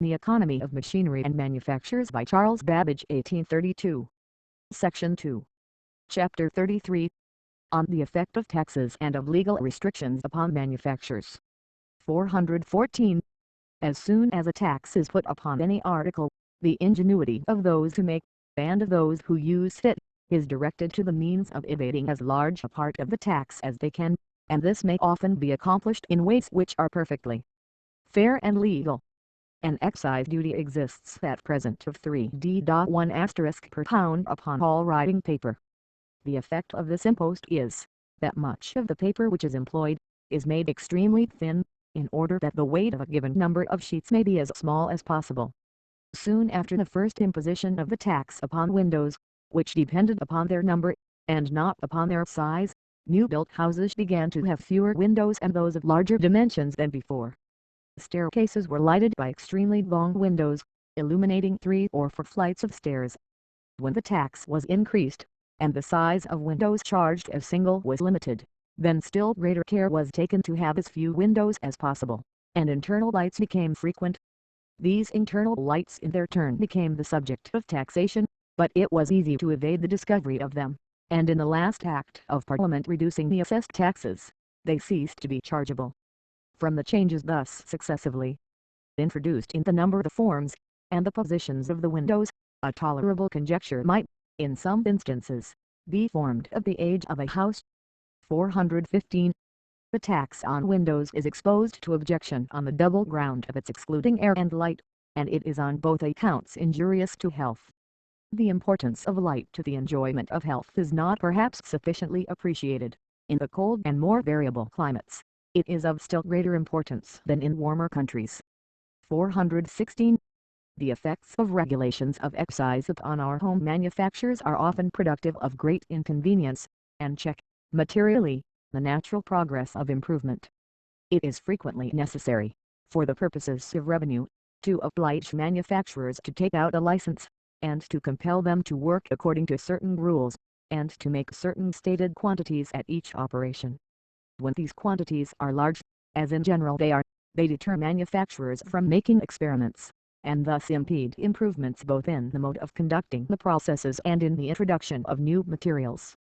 The Economy of Machinery and Manufactures by Charles Babbage 1832. Section 2. Chapter 33. On the effect of taxes and of legal restrictions upon manufactures. 414. As soon as a tax is put upon any article, the ingenuity of those who make, and of those who use it, is directed to the means of evading as large a part of the tax as they can, and this may often be accomplished in ways which are perfectly fair and legal. An excise duty exists at present of 3d.1* per pound upon all writing paper. The effect of this impost is, that much of the paper which is employed, is made extremely thin, in order that the weight of a given number of sheets may be as small as possible. Soon after the first imposition of the tax upon windows, which depended upon their number, and not upon their size, new-built houses began to have fewer windows and those of larger dimensions than before. Staircases were lighted by extremely long windows, illuminating 3 or 4 flights of stairs. When the tax was increased, and the size of windows charged as single was limited, then still greater care was taken to have as few windows as possible, and internal lights became frequent. These internal lights in their turn became the subject of taxation, but it was easy to evade the discovery of them, and in the last Act of Parliament reducing the assessed taxes, they ceased to be chargeable. From the changes thus successively introduced in the number of the forms, and the positions of the windows, a tolerable conjecture might, in some instances, be formed of the age of a house. 415. The tax on windows is exposed to objection on the double ground of its excluding air and light, and it is on both accounts injurious to health. The importance of light to the enjoyment of health is not perhaps sufficiently appreciated. In the cold and more variable climates, it is of still greater importance than in warmer countries. 416. The effects of regulations of excise upon our home manufactures are often productive of great inconvenience, and check, materially, the natural progress of improvement. It is frequently necessary, for the purposes of revenue, to oblige manufacturers to take out a license, and to compel them to work according to certain rules, and to make certain stated quantities at each operation. When these quantities are large, as in general they are, they deter manufacturers from making experiments, and thus impede improvements both in the mode of conducting the processes and in the introduction of new materials.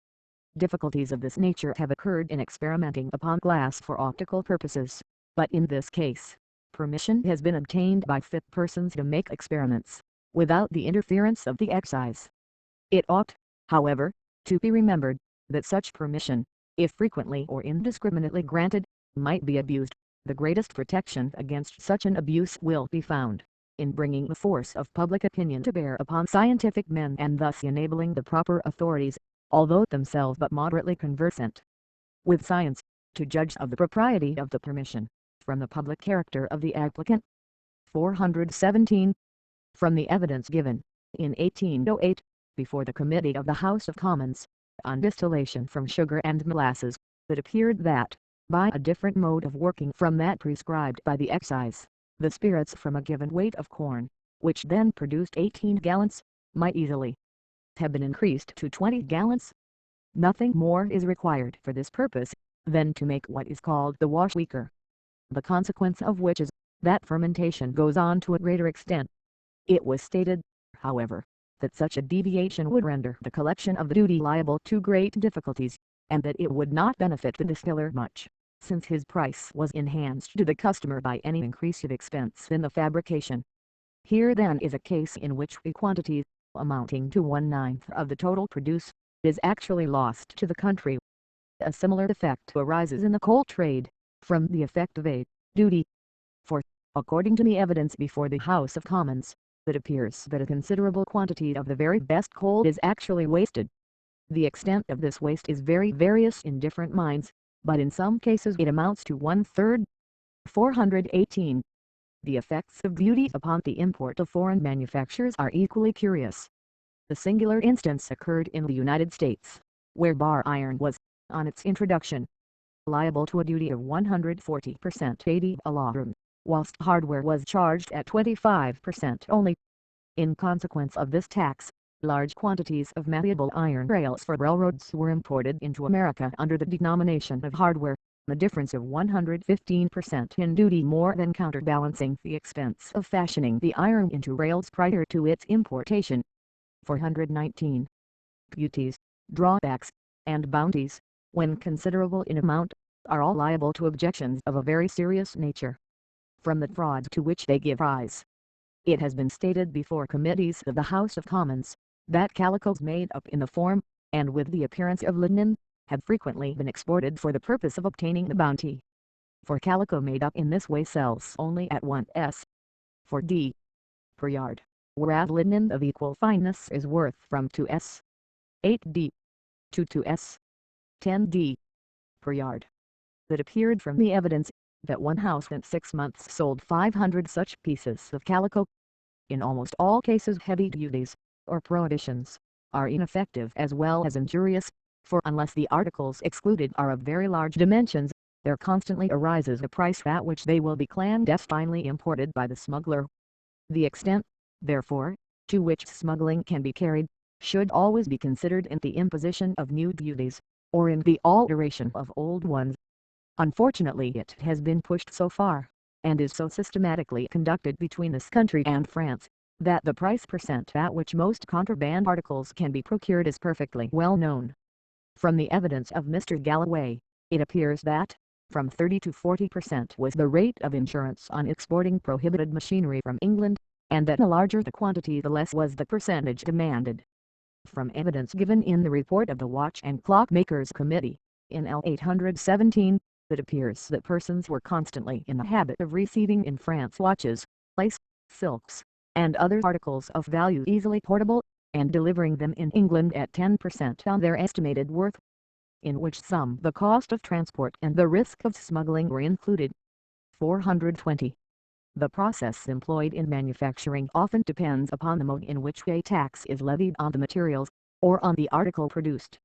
Difficulties of this nature have occurred in experimenting upon glass for optical purposes, but in this case, permission has been obtained by fit persons to make experiments, without the interference of the excise. It ought, however, to be remembered, that such permission, if frequently or indiscriminately granted, might be abused. The greatest protection against such an abuse will be found in bringing the force of public opinion to bear upon scientific men, and thus enabling the proper authorities, although themselves but moderately conversant with science, to judge of the propriety of the permission, from the public character of the applicant. 417. From the evidence given, in 1808, before the Committee of the House of Commons, on distillation from sugar and molasses, it appeared that, by a different mode of working from that prescribed by the excise, the spirits from a given weight of corn, which then produced 18 gallons, might easily have been increased to 20 gallons. Nothing more is required for this purpose, than to make what is called the wash weaker. The consequence of which is, that fermentation goes on to a greater extent. It was stated, however, that such a deviation would render the collection of the duty liable to great difficulties, and that it would not benefit the distiller much, since his price was enhanced to the customer by any increase of expense in the fabrication. Here then is a case in which a quantity, amounting to 1/9 of the total produce, is actually lost to the country. A similar effect arises in the coal trade, from the effect of a duty. For, according to the evidence before the House of Commons, it appears that a considerable quantity of the very best coal is actually wasted. The extent of this waste is very various in different mines, but in some cases it amounts to 1/3. 418. The effects of duty upon the import of foreign manufactures are equally curious. The singular instance occurred in the United States, where bar iron was, on its introduction, liable to a duty of 140% ad valorem, whilst hardware was charged at 25% only. In consequence of this tax, large quantities of malleable iron rails for railroads were imported into America under the denomination of hardware, the difference of 115% in duty more than counterbalancing the expense of fashioning the iron into rails prior to its importation. 419. Duties, drawbacks, and bounties, when considerable in amount, are all liable to objections of a very serious nature, from the frauds to which they give rise. It has been stated before committees of the House of Commons, that calicoes made up in the form, and with the appearance of linen, have frequently been exported for the purpose of obtaining the bounty. For calico made up in this way sells only at 1s. 4d. per yard, whereas linen of equal fineness is worth from 2s. 8d. to 2s. 10d. per yard. It appeared from the evidence that one house in 6 months sold 500 such pieces of calico. In almost all cases heavy duties, or prohibitions, are ineffective as well as injurious, for unless the articles excluded are of very large dimensions, there constantly arises a price at which they will be clandestinely imported by the smuggler. The extent, therefore, to which smuggling can be carried, should always be considered in the imposition of new duties, or in the alteration of old ones. Unfortunately it has been pushed so far, and is so systematically conducted between this country and France, that the price per cent at which most contraband articles can be procured is perfectly well known. From the evidence of Mr. Galloway, it appears that, from 30 to 40% was the rate of insurance on exporting prohibited machinery from England, and that the larger the quantity the less was the percentage demanded. From evidence given in the report of the Watch and Clockmakers Committee, in L. 817, it appears that persons were constantly in the habit of receiving in France watches, lace, silks, and other articles of value easily portable, and delivering them in England at 10% on their estimated worth, in which sum the cost of transport and the risk of smuggling were included. 420. The process employed in manufacturing often depends upon the mode in which a tax is levied on the materials, or on the article produced.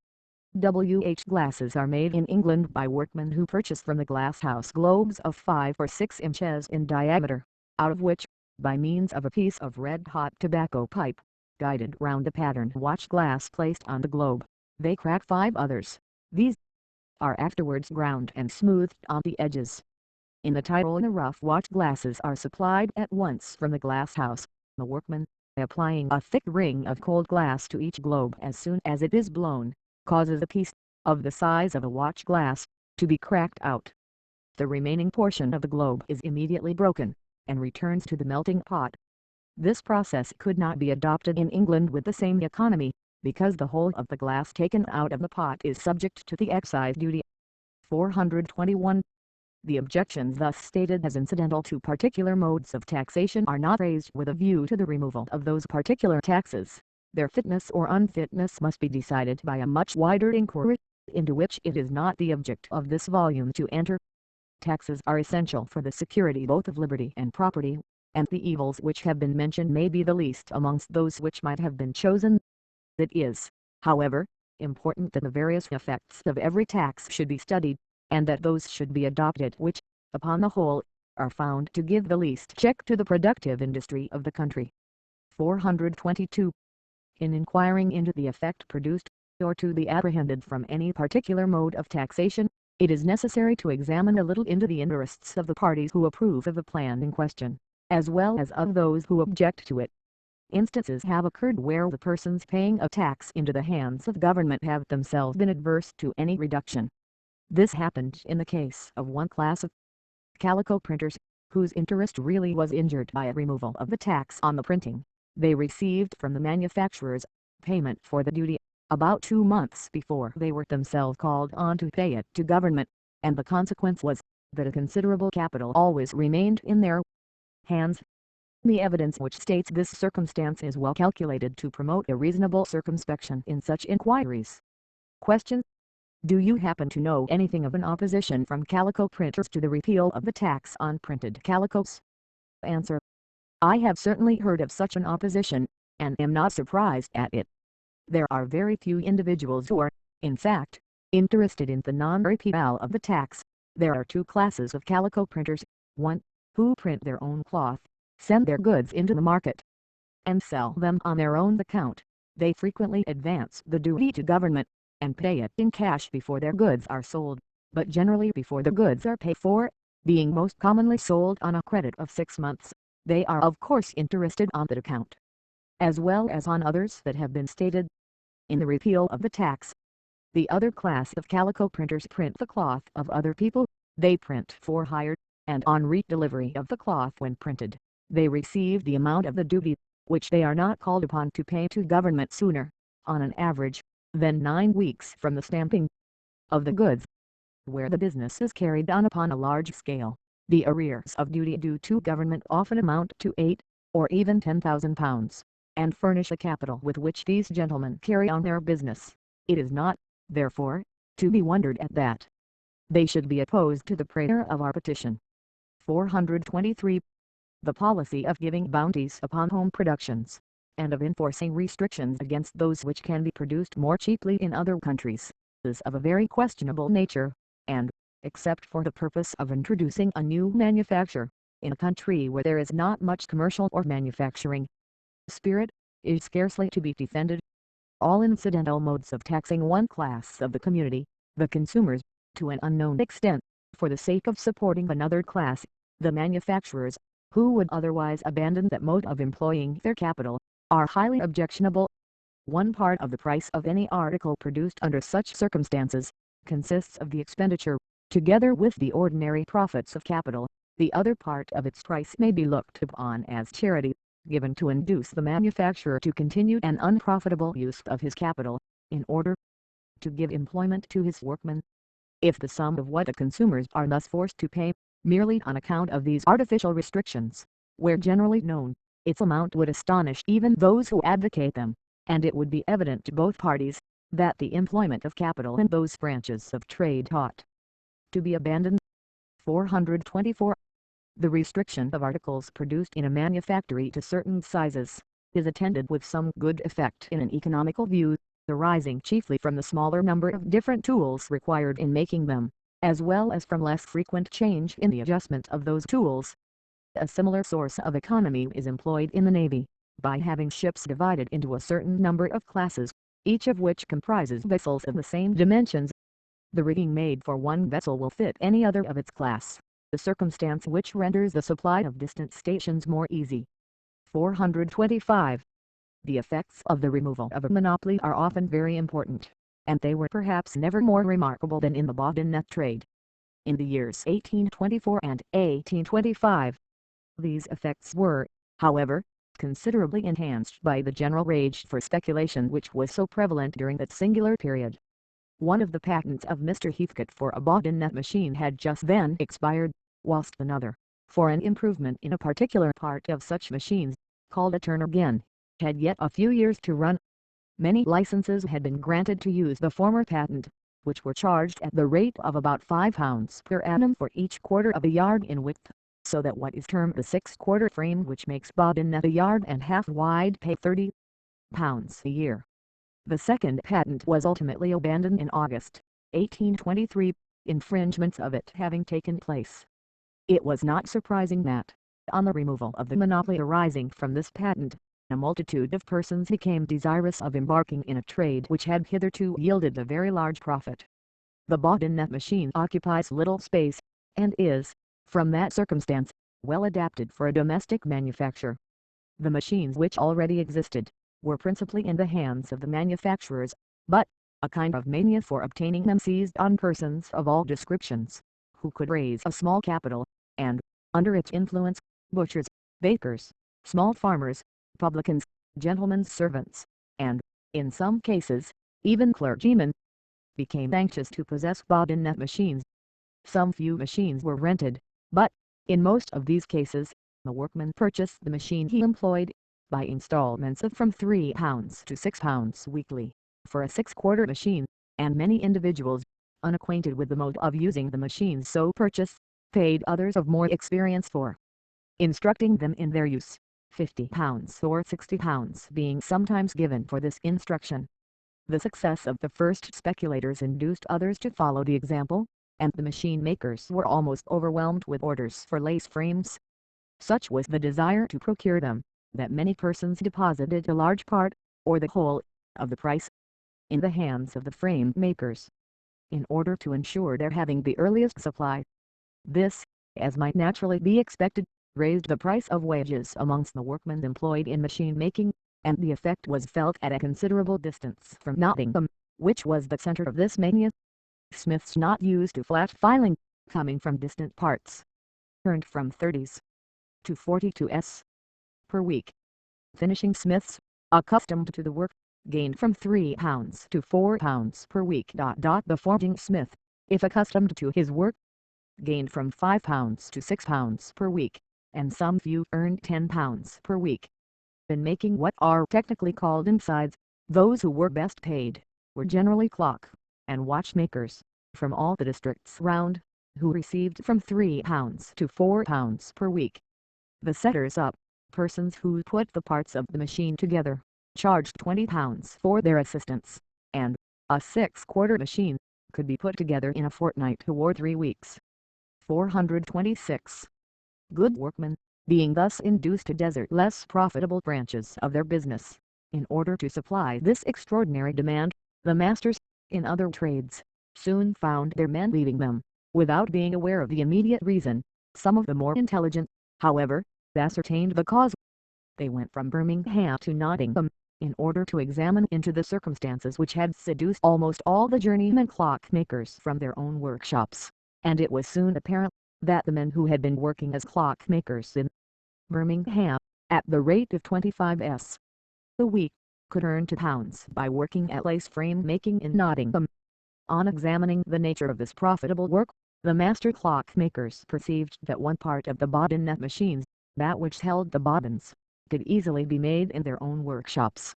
W.H. glasses are made in England by workmen who purchase from the glasshouse globes of 5 or 6 inches in diameter, out of which, by means of a piece of red-hot tobacco pipe, guided round the pattern watch glass placed on the globe, they crack 5 others. These are afterwards ground and smoothed on the edges. In the Tyrol the rough watch glasses are supplied at once from the glasshouse, the workman, applying a thick ring of cold glass to each globe as soon as it is blown, causes a piece, of the size of a watch glass, to be cracked out. The remaining portion of the globe is immediately broken, and returns to the melting pot. This process could not be adopted in England with the same economy, because the whole of the glass taken out of the pot is subject to the excise duty. 421. The objections thus stated as incidental to particular modes of taxation are not raised with a view to the removal of those particular taxes. Their fitness or unfitness must be decided by a much wider inquiry, into which it is not the object of this volume to enter. Taxes are essential for the security both of liberty and property, and the evils which have been mentioned may be the least amongst those which might have been chosen. It is, however, important that the various effects of every tax should be studied, and that those should be adopted which, upon the whole, are found to give the least check to the productive industry of the country. 422. In inquiring into the effect produced, or to be apprehended from any particular mode of taxation, it is necessary to examine a little into the interests of the parties who approve of the plan in question, as well as of those who object to it. Instances have occurred where the persons paying a tax into the hands of government have themselves been adverse to any reduction. This happened in the case of one class of calico printers, whose interest really was injured by a removal of the tax on the printing. They received from the manufacturers payment for the duty about 2 months before they were themselves called on to pay it to government, and the consequence was that a considerable capital always remained in their hands. The evidence which states this circumstance is well calculated to promote a reasonable circumspection in such inquiries. Question: do you happen to know anything of an opposition from calico printers to the repeal of the tax on printed calicos? Answer: I have certainly heard of such an opposition, and am not surprised at it. There are very few individuals who are, in fact, interested in the non-repeal of the tax. There are 2 classes of calico printers: 1, who print their own cloth, send their goods into the market, and sell them on their own account. They frequently advance the duty to government, and pay it in cash before their goods are sold. but generally before the goods are paid for, being most commonly sold on a credit of 6 months, they are of course interested on that account, as well as on others that have been stated. In the repeal of the tax, the other class of calico printers print the cloth of other people. They print for hire, and on re-delivery of the cloth when printed, they receive the amount of the duty, which they are not called upon to pay to government sooner, on an average, than 9 weeks from the stamping of the goods. Where the business is carried on upon a large scale, the arrears of duty due to government often amount to 8, or even £10,000, and furnish a capital with which these gentlemen carry on their business. It is not, therefore, to be wondered at that they should be opposed to the prayer of our petition. 423. The policy of giving bounties upon home productions, and of enforcing restrictions against those which can be produced more cheaply in other countries, is of a very questionable nature, and, except for the purpose of introducing a new manufacture, in a country where there is not much commercial or manufacturing spirit, is scarcely to be defended. All incidental modes of taxing one class of the community, the consumers, to an unknown extent, for the sake of supporting another class, the manufacturers, who would otherwise abandon that mode of employing their capital, are highly objectionable. One part of the price of any article produced under such circumstances, consists of the expenditure, together with the ordinary profits of capital. The other part of its price may be looked upon as charity, given to induce the manufacturer to continue an unprofitable use of his capital, in order to give employment to his workmen. If the sum of what the consumers are thus forced to pay, merely on account of these artificial restrictions, were generally known, its amount would astonish even those who advocate them, and it would be evident to both parties, that the employment of capital in those branches of trade ought to be abandoned. 424. The restriction of articles produced in a manufactory to certain sizes, is attended with some good effect in an economical view, arising chiefly from the smaller number of different tools required in making them, as well as from less frequent change in the adjustment of those tools. A similar source of economy is employed in the Navy, by having ships divided into a certain number of classes, each of which comprises vessels of the same dimensions. The rigging made for one vessel will fit any other of its class, a circumstance which renders the supply of distant stations more easy. 425. The effects of the removal of a monopoly are often very important, and they were perhaps never more remarkable than in the bodinet trade. In the years 1824 and 1825, these effects were, however, considerably enhanced by the general rage for speculation which was so prevalent during that singular period. One of the patents of Mr. Heathcote for a bodinet machine had just then expired, whilst another, for an improvement in a particular part of such machines, called a turn again, had yet a few years to run. Many licenses had been granted to use the former patent, which were charged at the rate of about £5 per annum for each quarter of a yard in width, so that what is termed the 6/4 frame which makes bodinet a yard and half wide pay £30 a year. The second patent was ultimately abandoned in August, 1823, infringements of it having taken place. It was not surprising that, on the removal of the monopoly arising from this patent, a multitude of persons became desirous of embarking in a trade which had hitherto yielded a very large profit. The bodinet machine occupies little space, and is, from that circumstance, well adapted for a domestic manufacture. The machines which already existed, were principally in the hands of the manufacturers, but, a kind of mania for obtaining them seized on persons of all descriptions, who could raise a small capital, and, under its influence, butchers, bakers, small farmers, publicans, gentlemen's servants, and, in some cases, even clergymen, became anxious to possess bodinet machines. Some few machines were rented, but, in most of these cases, the workman purchased the machine he employed, by installments of from £3 to £6 weekly, for a 6/4 machine, and many individuals, unacquainted with the mode of using the machines so purchased, paid others of more experience for instructing them in their use, £50 or £60 being sometimes given for this instruction. The success of the first speculators induced others to follow the example, and the machine makers were almost overwhelmed with orders for lace frames. Such was the desire to procure them, that many persons deposited a large part, or the whole, of the price, in the hands of the frame makers. in order to ensure their having the earliest supply. This, as might naturally be expected, raised the price of wages amongst the workmen employed in machine making, and the effect was felt at a considerable distance from Nottingham, which was the centre of this mania. Smiths not used to flat filing, coming from distant parts, earned from 30s to 42s per week. Finishing smiths, accustomed to the work, gained from £3 to £4 per week. The forging smith, if accustomed to his work, gained from £5 to £6 per week, and some few earned £10 per week. In making what are technically called insides, those who were best paid were generally clock and watchmakers from all the districts round, who received from £3 to £4 per week. The setters up, persons who put the parts of the machine together, charged £20 for their assistance, and a 6-quarter machine could be put together in a fortnight or 3 weeks. 426. Good workmen, being thus induced to desert less profitable branches of their business, in order to supply this extraordinary demand, the masters, in other trades, soon found their men leaving them, without being aware of the immediate reason. Some of the more intelligent, however, ascertained the cause. They went from Birmingham to Nottingham, in order to examine into the circumstances which had seduced almost all the journeymen clockmakers from their own workshops, and it was soon apparent that the men who had been working as clockmakers in Birmingham, at the rate of 25s a week, could earn £2 by working at lace frame making in Nottingham. On examining the nature of this profitable work, the master clockmakers perceived that one part of the bobbin net machines, that which held the bobbins, could easily be made in their own workshops.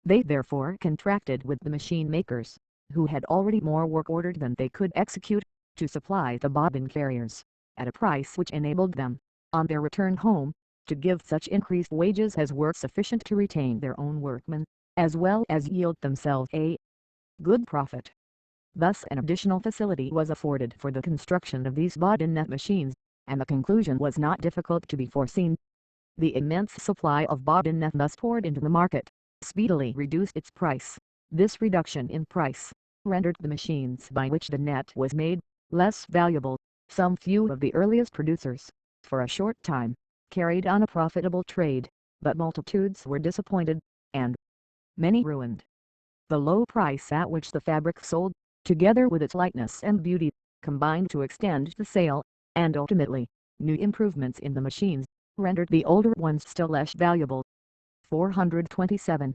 They therefore contracted with the machine makers, who had already more work ordered than they could execute, to supply the bobbin carriers, at a price which enabled them, on their return home, to give such increased wages as were sufficient to retain their own workmen, as well as yield themselves a good profit. Thus an additional facility was afforded for the construction of these bobbin net machines, and the conclusion was not difficult to be foreseen. The immense supply of bobbin net thus poured into the market, speedily reduced its price. This reduction in price rendered the machines by which the net was made less valuable. Some few of the earliest producers, for a short time, carried on a profitable trade, but multitudes were disappointed, and many ruined. The low price at which the fabric sold, together with its lightness and beauty, combined to extend the sale, and ultimately, new improvements in the machines, rendered the older ones still less valuable. 427.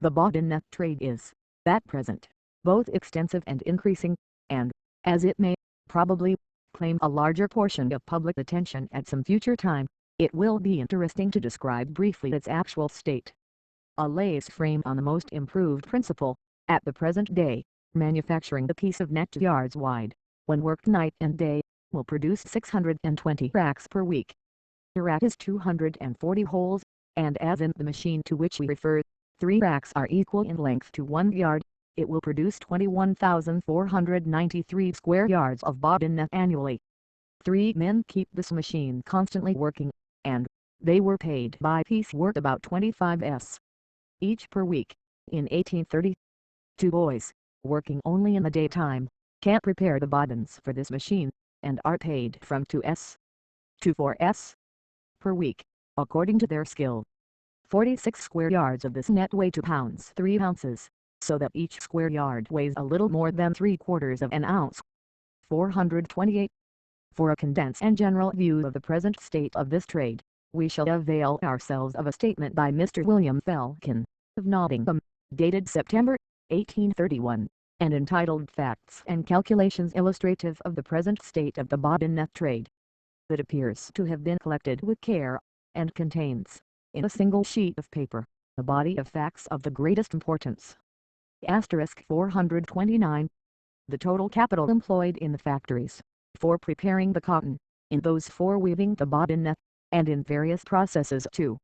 The bobbin net trade is, at present, both extensive and increasing, and, as it may, probably, claim a larger portion of public attention at some future time, it will be interesting to describe briefly its actual state. A lace frame on the most improved principle, at the present day, manufacturing the piece of net 2 yards wide, when worked night and day, will produce 620 racks per week. A rack is 240 holes, and as in the machine to which we refer, 3 racks are equal in length to 1 yard, it will produce 21,493 square yards of bobbin net annually. 3 men keep this machine constantly working, and they were paid by piece work about 25s each per week. In 1830, 2 boys, working only in the daytime, can prepare the bobbins for this machine, and are paid from 2s to 4s per week, according to their skill. 46 square yards of this net weigh 2 pounds 3 ounces, so that each square yard weighs a little more than 3/4 of an ounce. 428. For a condensed and general view of the present state of this trade, we shall avail ourselves of a statement by Mr. William Felkin, of Nottingham, dated September, 1831, and entitled Facts and Calculations Illustrative of the Present State of the Bobbin Net Trade. It appears to have been collected with care, and contains, in a single sheet of paper, a body of facts of the greatest importance. Asterisk 429. The total capital employed in the factories, for preparing the cotton, in those for weaving the bobbin net, and in various processes to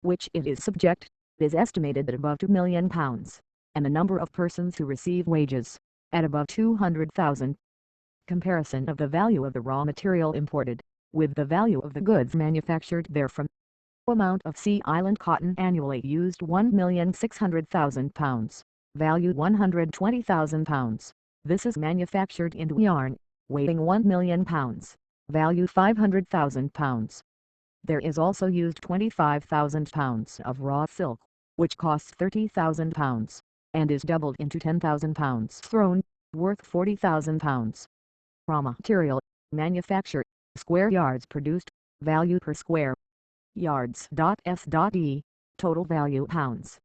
which it is subject, is estimated at above £2,000,000, and the number of persons who receive wages, at above 200,000. Comparison of the value of the raw material imported, with the value of the goods manufactured therefrom. Amount of Sea Island cotton annually used £1,600,000, value £120,000. This is manufactured into yarn, weighing 1 million pounds, value £500,000. There is also used 25,000 pounds of raw silk, which costs £30,000, and is doubled into 10,000 pounds thrown, worth £40,000. Raw material, manufacture, square yards produced, value per square yards. S.E. Total value pounds.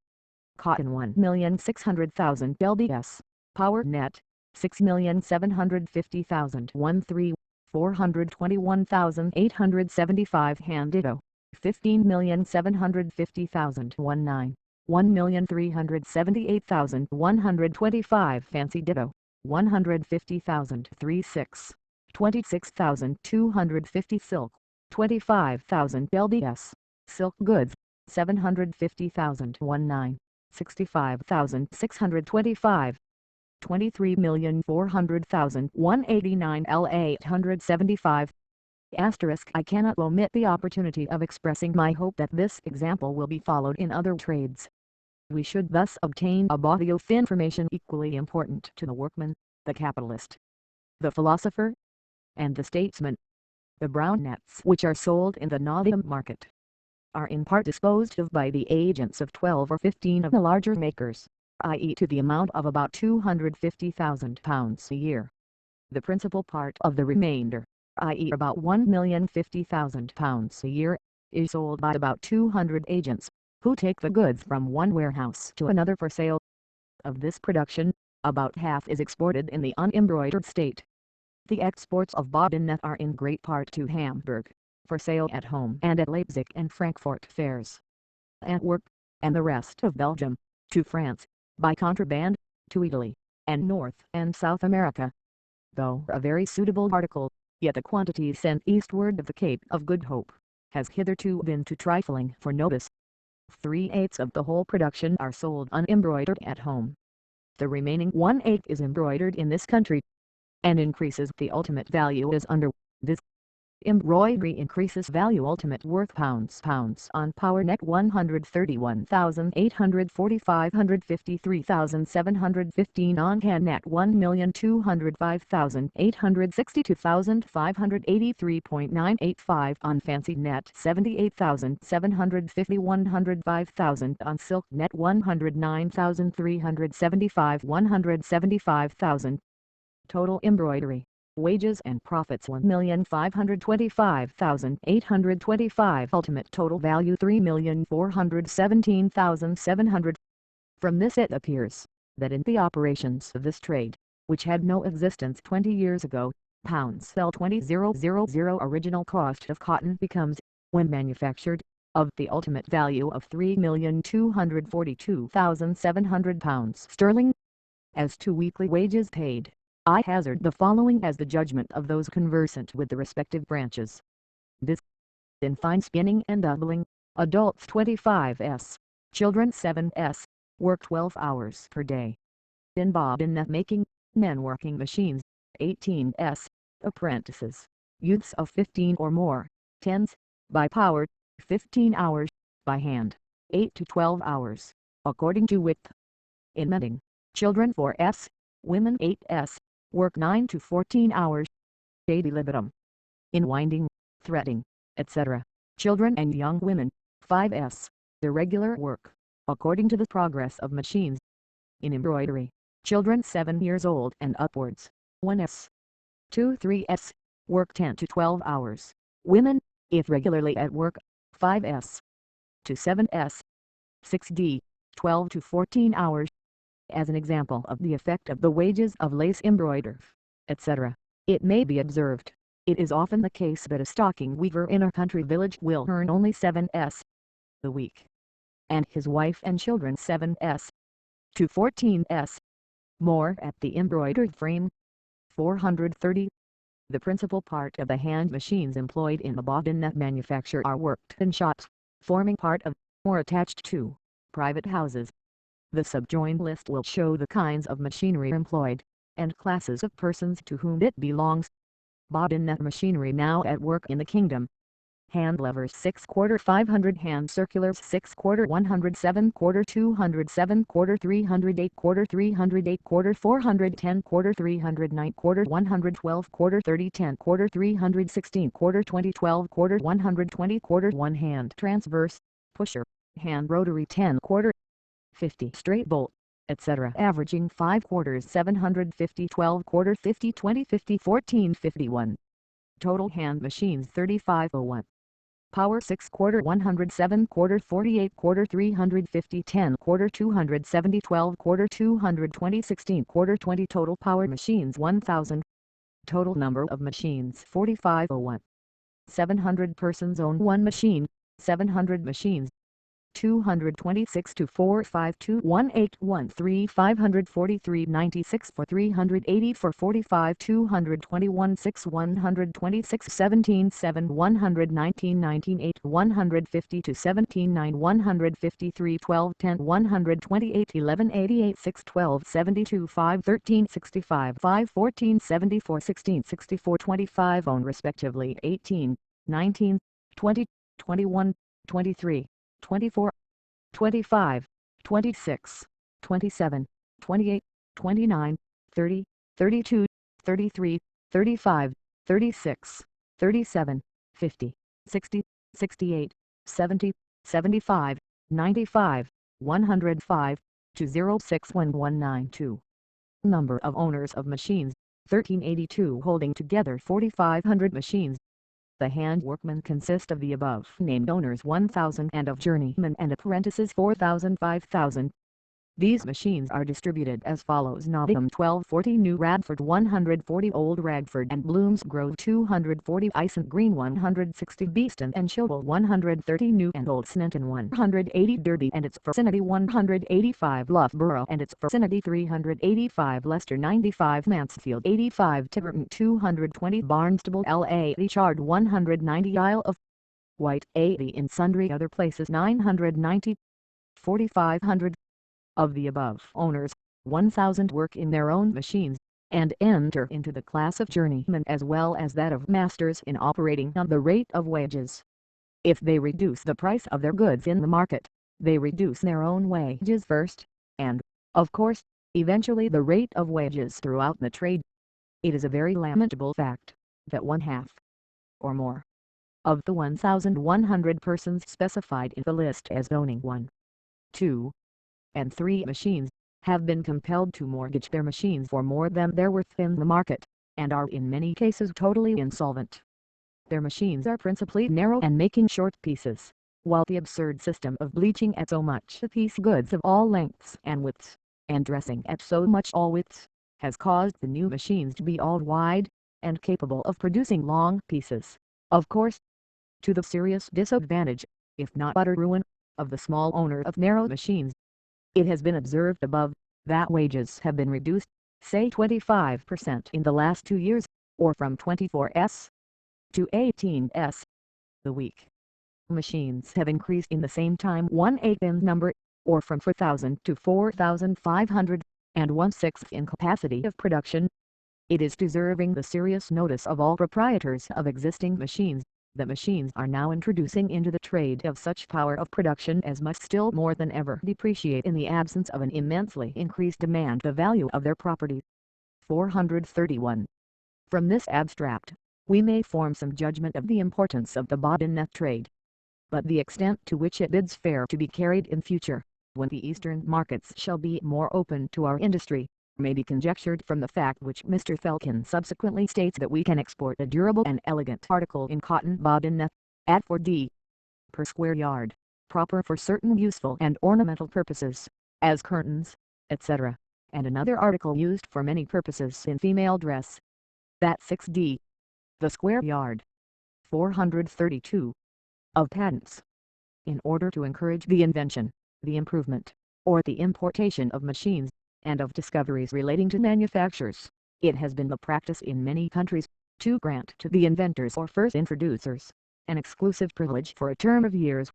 Cotton 1,600,000 lbs, power net, 6,750,000 13, 421,875 hand ditto, 15,750,000 19, 1,378,125 fancy ditto, 150,000 36, 26,250 silk, 25,000 lbs, silk goods, 750,000 19, 65,625, 23,400,000 189 L 875. Asterisk I cannot omit the opportunity of expressing my hope that this example will be followed in other trades. We should thus obtain a body of information equally important to the workman, the capitalist, the philosopher, and the statesman. The brown nets which are sold in the Nottingham market are in part disposed of by the agents of 12 or 15 of the larger makers, i.e. to the amount of about £250,000 a year. The principal part of the remainder, i.e. about £1,050,000 a year, is sold by about 200 agents, who take the goods from one warehouse to another for sale. Of this production, about half is exported in the unembroidered state. The exports of bobbin net are in great part to Hamburg, for sale at home and at Leipzig and Frankfurt fairs. Antwerp, and the rest of Belgium, to France, by contraband, to Italy, and North and South America. Though a very suitable article, yet the quantity sent eastward of the Cape of Good Hope has hitherto been too trifling for notice. 3/8 of the whole production are sold unembroidered at home. The remaining 1/8 is embroidered in this country, and increases the ultimate value as under this. Embroidery increases value ultimate worth pounds on power net 131,840 553,715 on hand net 1,205,862,583.985 on fancy net 78,750 105,000 on silk net 109,375 175,000. Total embroidery, wages and profits 1,525,825 ultimate total value 3,417,700. From this it appears, that in the operations of this trade, which had no existence 20 years ago, £20,000 original cost of cotton becomes, when manufactured, of the ultimate value of £3,242,700 sterling. As to weekly wages paid, I hazard the following as the judgment of those conversant with the respective branches. Viz. In fine spinning and doubling, adults 25s, children 7s, work 12 hours per day. In bobbin net making, men working machines, 18s, apprentices, youths of 15 or more, 10s, by power, 15 hours, by hand, 8 to 12 hours, according to width. In mending, children 4s, women 8s, work 9 to 14 hours, ad libitum. In winding, threading, etc., children and young women, 5s, irregular work, according to the progress of machines. In embroidery, children 7 years old and upwards, 1s, 2-3s, work 10 to 12 hours, women, if regularly at work, 5s, to 7s, 6d, 12 to 14 hours. As an example of the effect of the wages of lace embroider, etc., it may be observed, it is often the case that a stocking weaver in a country village will earn only 7s a week, and his wife and children 7s to 14s more at the embroidered frame. 430. The principal part of the hand machines employed in the bobbin net manufacture are worked in shops, forming part of, or attached to, private houses. The subjoined list will show the kinds of machinery employed, and classes of persons to whom it belongs. Bobbin net machinery now at work in the kingdom. hand levers 6/4 500, hand circulars 6/4 107/4 207/4 308/4 308/4 410/4 309/4 112/4 3010/4 316/4 2012/4 120/4 one hand transverse, pusher, hand rotary 10/4, 50 straight bolt, etc. averaging 5/4 750 12/4 50 20 50 14 51. Total hand machines 3501. Power 6/4 107/4 48/4 350 10/4 270 12/4 220 16/4 20. Total power machines 1000. Total number of machines 4501. 700 persons own one machine, 700 machines. 226 to 452 1813 543 96 for 380 for 45 221 6 126 17 7 119 19 8 150 to 17 9 153 12 10 128 11 88 6 12 72 5 13 65 5 14 74 16 64 25 own respectively 18 19 20 21 23 24, 25, 26, 27, 28, 29, 30, 32, 33, 35, 36, 37, 50, 60, 68, 70, 75, 95, 105, to 061192. Number of owners of machines, 1382 holding together 4,500 machines. The handworkmen consist of the above named owners 1,000 and of journeymen and apprentices 4,000 5,000. These machines are distributed as follows: Nottingham 1240, New Radford 140, Old Ragford and Bloomsgrove 240, Icent Green 160, Beeston and Chilwell 130, New and Old Sneinton 180, Derby and its vicinity 185, Loughborough and its vicinity 385, Leicester 95, Mansfield 85, Tiverton 220, Barnstable La Chard 190, Isle of Wight 80, in sundry other places 990, 4,500. Of the above owners, 1,000 work in their own machines, and enter into the class of journeymen as well as that of masters in operating on the rate of wages. If they reduce the price of their goods in the market, they reduce their own wages first, and, of course, eventually the rate of wages throughout the trade. It is a very lamentable fact, that one half, or more, of the 1,100 persons specified in the list as owning 1, 2, and 3 machines, have been compelled to mortgage their machines for more than their worth in the market, and are in many cases totally insolvent. Their machines are principally narrow and making short pieces, while the absurd system of bleaching at so much a piece goods of all lengths and widths, and dressing at so much all widths, has caused the new machines to be all wide, and capable of producing long pieces, of course, to the serious disadvantage, if not utter ruin, of the small owner of narrow machines. It has been observed above, that wages have been reduced, say 25% in the last 2 years, or from 24s to 18s. The weak machines have increased in the same time 1/8 in number, or from 4,000 to 4,500, and 1/6 in capacity of production. It is deserving the serious notice of all proprietors of existing machines, that machines are now introducing into the trade of such power of production as must still more than ever depreciate in the absence of an immensely increased demand the value of their property. 431. From this abstract, we may form some judgment of the importance of the bobbinet trade. But the extent to which it bids fair to be carried in future, when the eastern markets shall be more open to our industry, may be conjectured from the fact which Mr. Felkin subsequently states, that we can export a durable and elegant article in cotton bobbinet, at 4d. per square yard, proper for certain useful and ornamental purposes, as curtains, etc., and another article used for many purposes in female dress, at 6d. the square yard. 432. Of patents. In order to encourage the invention, the improvement, or the importation of machines, and of discoveries relating to manufactures, it has been the practice in many countries, to grant to the inventors or first introducers, an exclusive privilege for a term of years.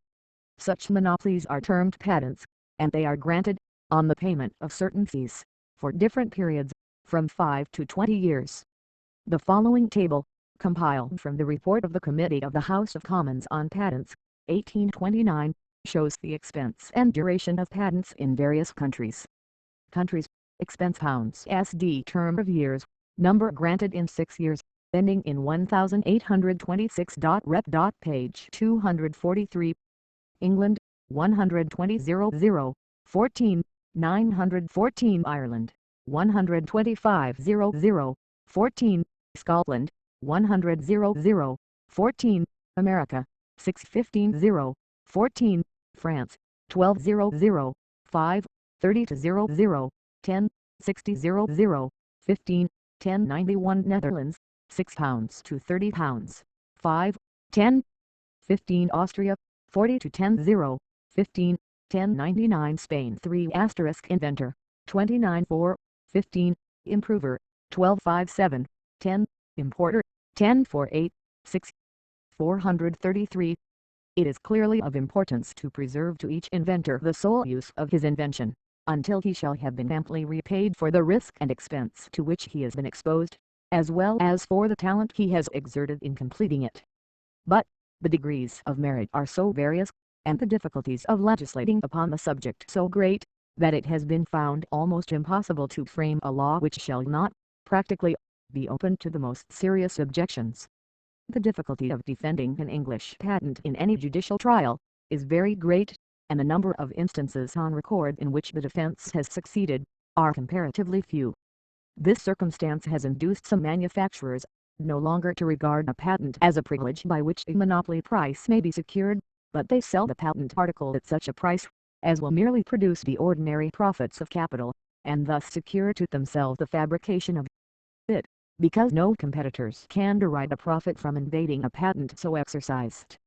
Such monopolies are termed patents, and they are granted, on the payment of certain fees, for different periods, from 5 to 20 years. The following table, compiled from the report of the Committee of the House of Commons on Patents, 1829, shows the expense and duration of patents in various countries. Countries: expense pounds SD, term of years, number granted in 6 years, ending in 1826. Rep. Page 243. England, 120,000, 14, 914. Ireland, 125,000, 14, Scotland, 100,000, 14, America, 615,000, 14, France, 12,000, 5, 30,000, 10, 60,000, 15, 1091. Netherlands, £6 to £30, 5, 10, 15. Austria, 40 to 10, 15, 1099. Spain, 3 * inventor, 29 4, 15, improver, 1257, 10, importer, 1048, 6, 433. It is clearly of importance to preserve to each inventor the sole use of his invention, until he shall have been amply repaid for the risk and expense to which he has been exposed, as well as for the talent he has exerted in completing it. But, the degrees of merit are so various, and the difficulties of legislating upon the subject so great, that it has been found almost impossible to frame a law which shall not, practically, be open to the most serious objections. The difficulty of defending an English patent in any judicial trial is very great, and the number of instances on record in which the defense has succeeded are comparatively few. This circumstance has induced some manufacturers no longer to regard a patent as a privilege by which a monopoly price may be secured, but they sell the patent article at such a price as will merely produce the ordinary profits of capital, and thus secure to themselves the fabrication of it, because no competitors can derive a profit from invading a patent so exercised.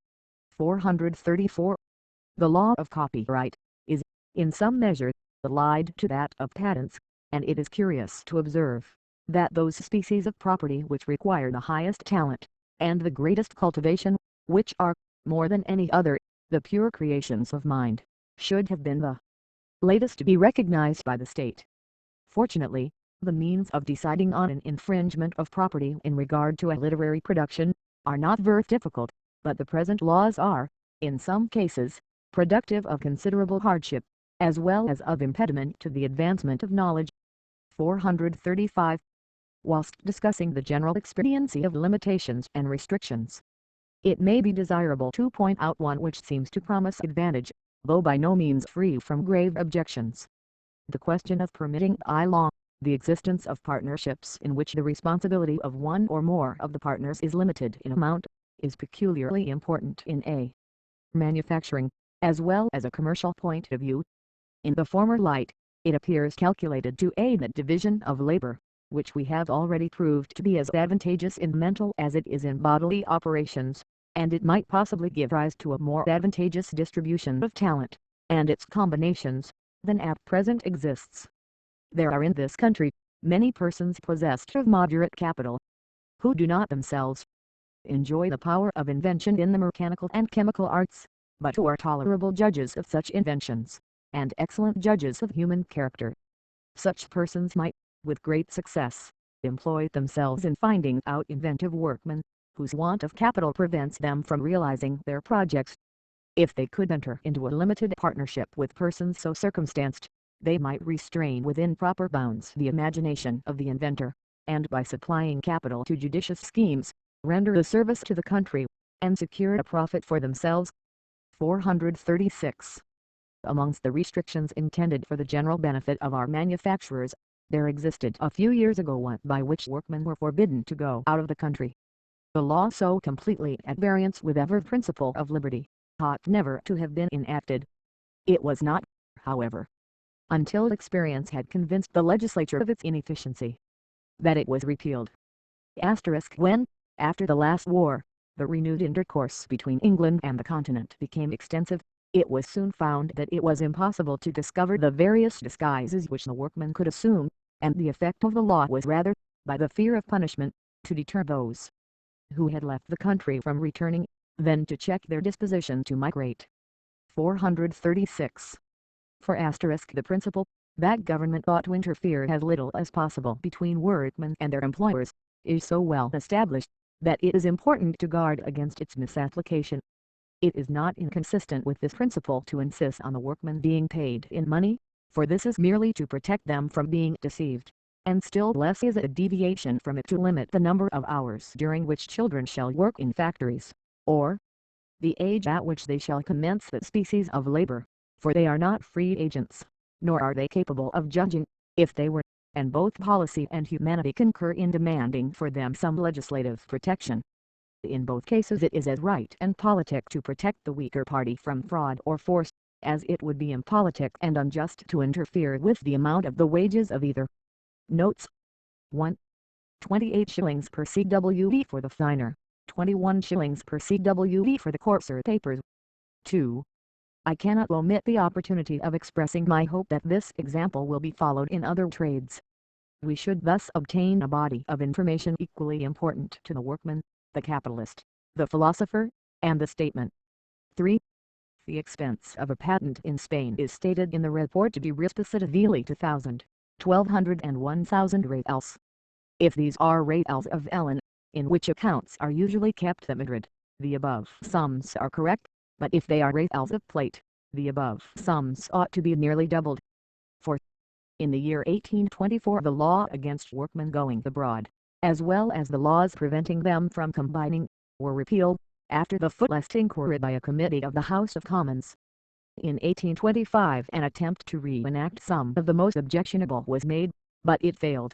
434. The law of copyright is, in some measure, allied to that of patents, and it is curious to observe that those species of property which require the highest talent and the greatest cultivation, which are, more than any other, the pure creations of mind, should have been the latest to be recognized by the state. Fortunately, the means of deciding on an infringement of property in regard to a literary production are not very difficult, but the present laws are, in some cases, productive of considerable hardship, as well as of impediment to the advancement of knowledge. 435. Whilst discussing the general expediency of limitations and restrictions, it may be desirable to point out one which seems to promise advantage, though by no means free from grave objections. The question of permitting by law the existence of partnerships in which the responsibility of one or more of the partners is limited in amount, is peculiarly important in a manufacturing, as well as a commercial point of view. In the former light, it appears calculated to aid that division of labor, which we have already proved to be as advantageous in mental as it is in bodily operations, and it might possibly give rise to a more advantageous distribution of talent, and its combinations, than at present exists. There are in this country many persons possessed of moderate capital, who do not themselves enjoy the power of invention in the mechanical and chemical arts, but who are tolerable judges of such inventions, and excellent judges of human character. Such persons might, with great success, employ themselves in finding out inventive workmen, whose want of capital prevents them from realizing their projects. If they could enter into a limited partnership with persons so circumstanced, they might restrain within proper bounds the imagination of the inventor, and by supplying capital to judicious schemes, render a service to the country, and secure a profit for themselves. 436. Amongst the restrictions intended for the general benefit of our manufacturers, there existed a few years ago one by which workmen were forbidden to go out of the country. The law, so completely at variance with every principle of liberty, ought never to have been enacted. It was not, however, until experience had convinced the legislature of its inefficiency, that it was repealed. When, after the last war, the renewed intercourse between England and the continent became extensive, it was soon found that it was impossible to discover the various disguises which the workmen could assume, and the effect of the law was rather, by the fear of punishment, to deter those who had left the country from returning, than to check their disposition to migrate. 436. For the principle, that government ought to interfere as little as possible between workmen and their employers, is so well established, that it is important to guard against its misapplication. It is not inconsistent with this principle to insist on the workmen being paid in money, for this is merely to protect them from being deceived, and still less is it a deviation from it to limit the number of hours during which children shall work in factories, or the age at which they shall commence that species of labor, for they are not free agents, nor are they capable of judging, if they were, and both policy and humanity concur in demanding for them some legislative protection. In both cases it is as right and politic to protect the weaker party from fraud or force, as it would be impolitic and unjust to interfere with the amount of the wages of either. Notes 1. 28 shillings per cwd for the finer, 21 shillings per cwd for the coarser papers. 2. I cannot omit the opportunity of expressing my hope that this example will be followed in other trades. We should thus obtain a body of information equally important to the workman, the capitalist, the philosopher, and the statesman. 3. The expense of a patent in Spain is stated in the report to be respectively 2,000, 1,200 and 1,000 reals. If these are reals of Ellen, in which accounts are usually kept at Madrid, the above sums are correct, but if they are reals of plate, the above sums ought to be nearly doubled. For in the year 1824 the law against workmen going abroad, as well as the laws preventing them from combining, were repealed, after the fullest inquiry by a committee of the House of Commons. In 1825 an attempt to re-enact some of the most objectionable was made, but it failed.